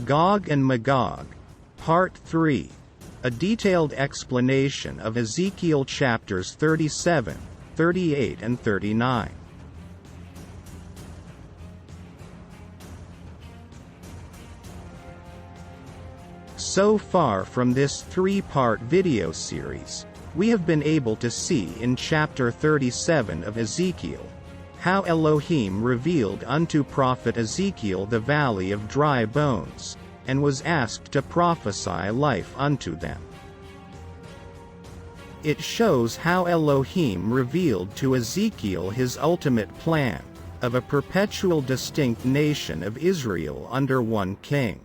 Gog and Magog. Part 3. A detailed explanation of Ezekiel Chapters 37, 38 and 39. So far from this three-part video series, we have been able to see in chapter 37 of Ezekiel, how Elohim revealed unto prophet Ezekiel the valley of dry bones, and was asked to prophesy life unto them. It shows how Elohim revealed to Ezekiel his ultimate plan, of a perpetual distinct nation of Israel under one king.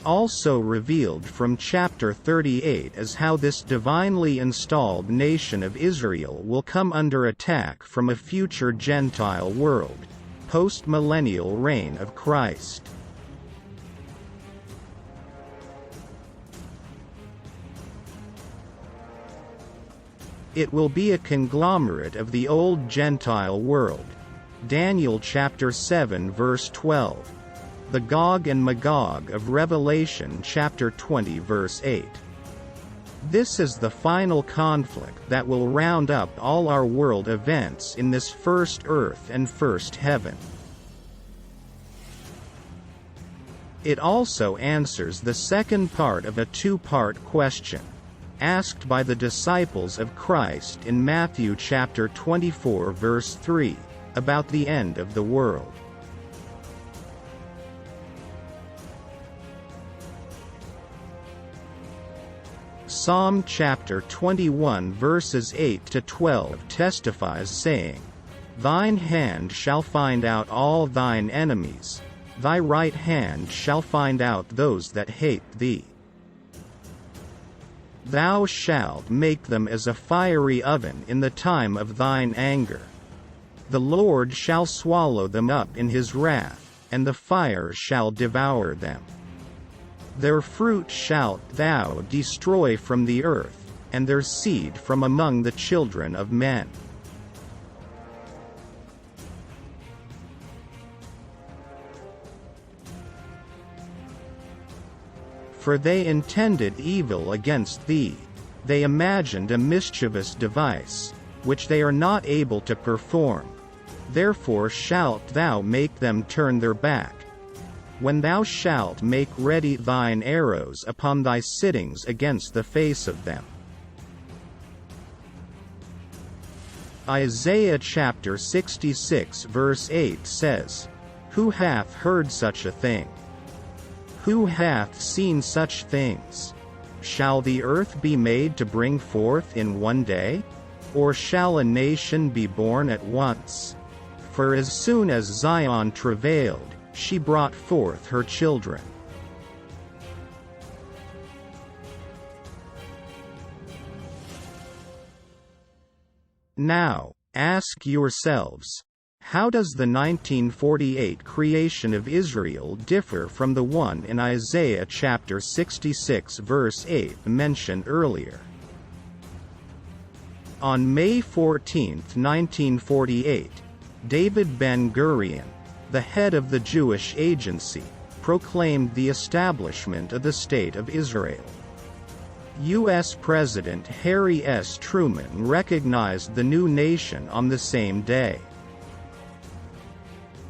Also revealed from chapter 38 is how this divinely installed nation of Israel will come under attack from a future Gentile world, post-millennial reign of Christ. It will be a conglomerate of the old Gentile world. Daniel chapter 7 verse 12. The Gog and Magog of Revelation chapter 20 verse 8. This is the final conflict that will round up all our world events in this first earth and first heaven. It also answers the second part of a two-part question, asked by the disciples of Christ in Matthew chapter 24 verse 3, about the end of the world. Psalm chapter 21 verses 8 to 12 testifies saying, "Thine hand shall find out all thine enemies, thy right hand shall find out those that hate thee. Thou shalt make them as a fiery oven in the time of thine anger. The Lord shall swallow them up in his wrath, and the fire shall devour them. Their fruit shalt thou destroy from the earth, and their seed from among the children of men." For they intended evil against thee, they imagined a mischievous device, which they are not able to perform. Therefore shalt thou make them turn their back. When thou shalt make ready thine arrows upon thy sittings against the face of them. Isaiah chapter 66 verse 8 says, "Who hath heard such a thing? Who hath seen such things? Shall the earth be made to bring forth in one day? Or shall a nation be born at once? For as soon as Zion travailed, she brought forth her children." Now, ask yourselves, how does the 1948 creation of Israel differ from the one in Isaiah chapter 66 verse 8 mentioned earlier? On May 14, 1948, David Ben-Gurion, the head of the Jewish Agency, proclaimed the establishment of the State of Israel. U.S. President Harry S. Truman recognized the new nation on the same day.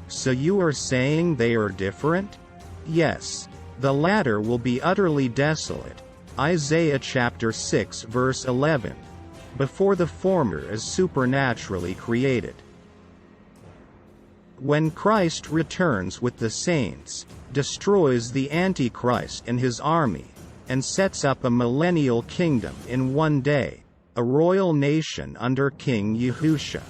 So you are saying they are different? Yes. The latter will be utterly desolate, Isaiah chapter 6 verse 11, before the former is supernaturally created. When Christ returns with the saints, destroys the Antichrist and his army, and sets up a millennial kingdom in one day, a royal nation under King Yahushua.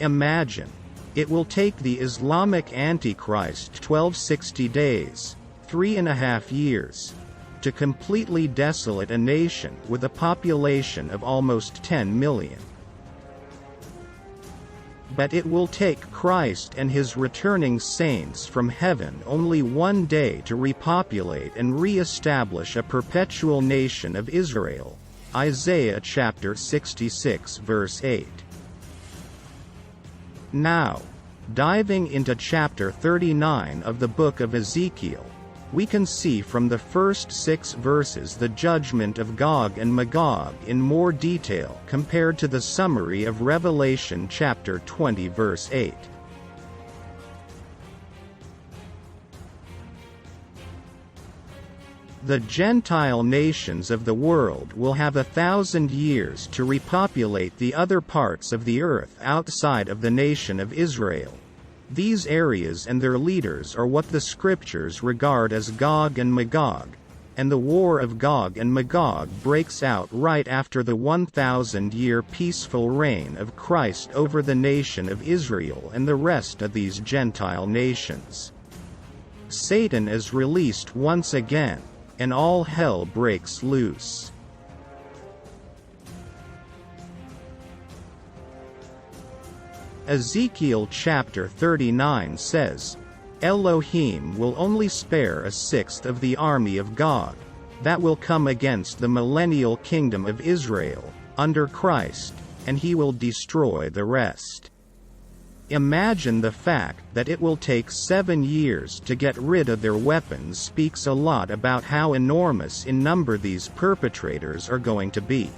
Imagine, it will take the Islamic Antichrist 1260 days, 3.5 years, to completely desolate a nation with a population of almost 10 million. But it will take Christ and his returning saints from heaven only one day to repopulate and re-establish a perpetual nation of Israel, Isaiah chapter 66 verse 8. Now, diving into chapter 39 of the book of Ezekiel, we can see from the first 6 verses the judgment of Gog and Magog in more detail compared to the summary of Revelation chapter 20 verse 8. The Gentile nations of the world will have 1,000 years to repopulate the other parts of the earth outside of the nation of Israel. These areas and their leaders are what the scriptures regard as Gog and Magog, and the war of Gog and Magog breaks out right after the 1,000-year peaceful reign of Christ over the nation of Israel and the rest of these Gentile nations. Satan is released once again, and all hell breaks loose. Ezekiel chapter 39 says, Elohim will only spare 1/6 of the army of Gog, that will come against the millennial kingdom of Israel, under Christ, and he will destroy the rest. Imagine the fact that it will take 7 years to get rid of their weapons speaks a lot about how enormous in number these perpetrators are going to be.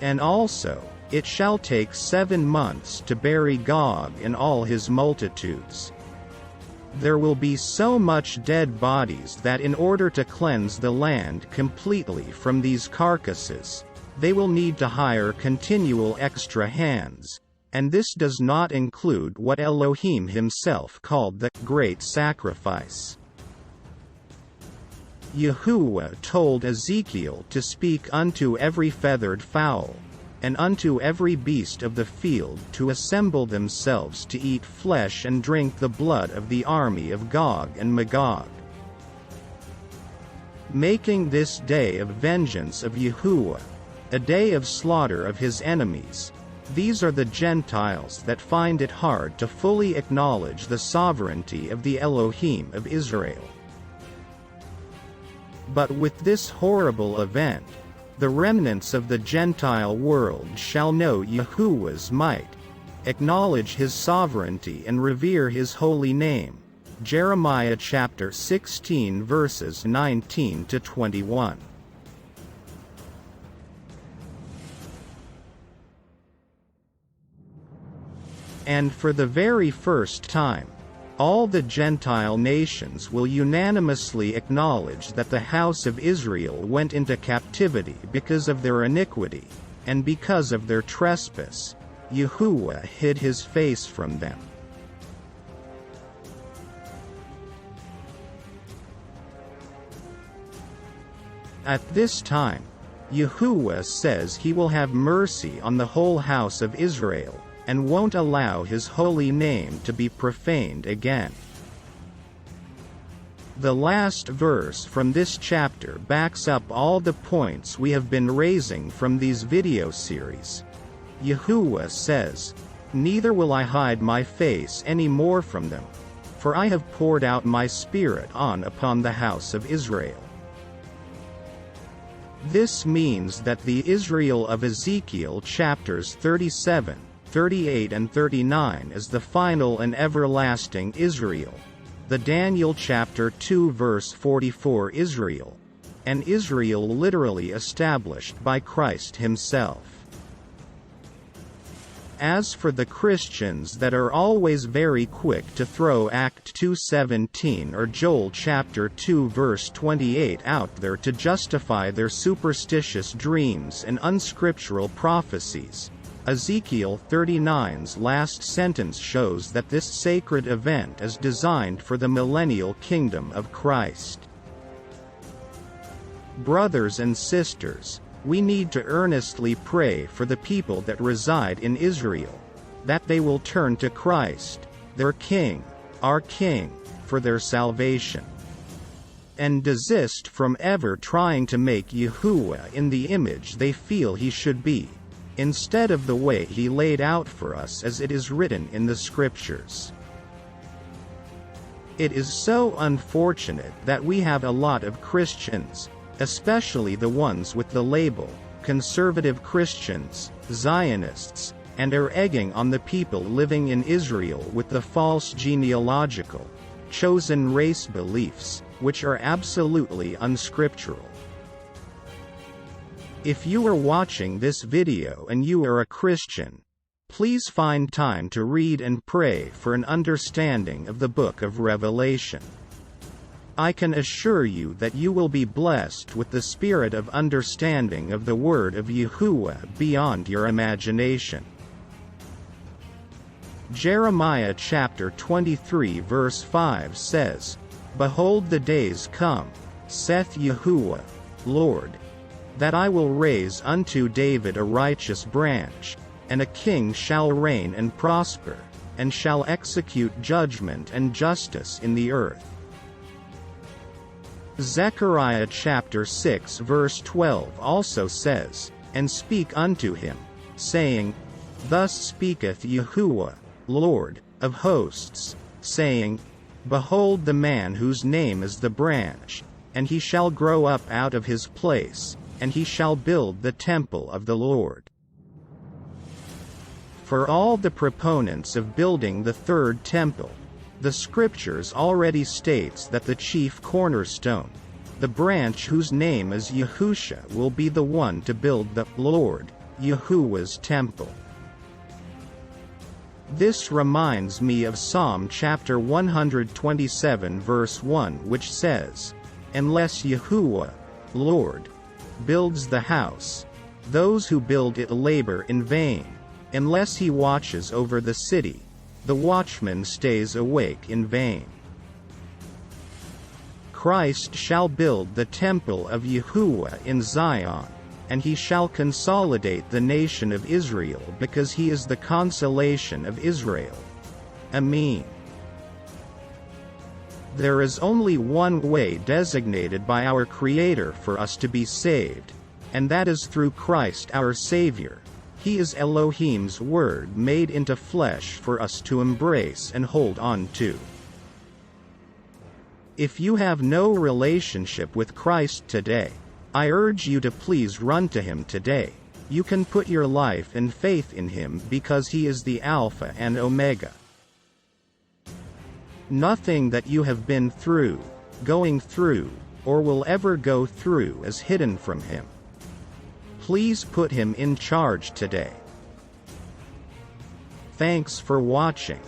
And also, it shall take 7 months to bury Gog and all his multitudes. There will be so much dead bodies that in order to cleanse the land completely from these carcasses, they will need to hire continual extra hands, and this does not include what Elohim himself called the Great Sacrifice. Yahuwah told Ezekiel to speak unto every feathered fowl, and unto every beast of the field to assemble themselves to eat flesh and drink the blood of the army of Gog and Magog. Making this day of vengeance of Yahuwah, a day of slaughter of his enemies. These are the Gentiles that find it hard to fully acknowledge the sovereignty of the Elohim of Israel. But with this horrible event, the remnants of the Gentile world shall know Yahuwah's might, acknowledge his sovereignty and revere his holy name. Jeremiah chapter 16 verses 19 to 21. And for the very first time, all the Gentile nations will unanimously acknowledge that the house of Israel went into captivity because of their iniquity, and because of their trespass, Yahuwah hid his face from them. At this time, Yahuwah says he will have mercy on the whole house of Israel, and won't allow his holy name to be profaned again. The last verse from this chapter backs up all the points we have been raising from these video series. Yahuwah says, "Neither will I hide my face any more from them, for I have poured out my spirit upon the house of Israel." This means that the Israel of Ezekiel chapters 37, 38 and 39 is the final and everlasting Israel, the Daniel chapter 2 verse 44 Israel, and Israel literally established by Christ himself. As for the Christians that are always very quick to throw Act 2:17 or Joel chapter 2 verse 28 out there to justify their superstitious dreams and unscriptural prophecies, Ezekiel 39's last sentence shows that this sacred event is designed for the millennial kingdom of Christ. Brothers and sisters, we need to earnestly pray for the people that reside in Israel, that they will turn to Christ, their King, our King, for their salvation, and desist from ever trying to make Yahuwah in the image they feel he should be, instead of the way he laid out for us as it is written in the Scriptures. It is so unfortunate that we have a lot of Christians, especially the ones with the label, conservative Christians, Zionists, and are egging on the people living in Israel with the false genealogical, chosen race beliefs, which are absolutely unscriptural. If you are watching this video and you are a Christian, please find time to read and pray for an understanding of the book of Revelation. I can assure you that you will be blessed with the spirit of understanding of the word of Yahuwah beyond your imagination. Jeremiah chapter 23 verse 5 says, "Behold, the days come, saith Yahuwah, Lord, that I will raise unto David a righteous branch, and a king shall reign and prosper, and shall execute judgment and justice in the earth." Zechariah chapter 6 verse 12 also says, "And speak unto him, saying, Thus speaketh Yahuwah, Lord of hosts, saying, Behold the man whose name is the branch, and he shall grow up out of his place, and he shall build the temple of the Lord." For all the proponents of building the third temple, the scriptures already states that the chief cornerstone, the branch whose name is Yahusha, will be the one to build the Lord, Yahuwah's temple. This reminds me of Psalm chapter 127 verse 1, which says, "Unless Yahuwah, Lord, builds the house, those who build it labor in vain. Unless he watches over the city, the watchman stays awake in vain." Christ shall build the temple of Yahuwah in Zion, and he shall consolidate the nation of Israel, because he is the consolation of Israel. Amen. There is only one way designated by our Creator for us to be saved, and that is through Christ our Savior. He is Elohim's Word made into flesh for us to embrace and hold on to. If you have no relationship with Christ today, I urge you to please run to him today. You can put your life and faith in him because he is the Alpha and Omega. Nothing that you have been through, going through, or will ever go through is hidden from him. Please put him in charge today. Thanks for watching.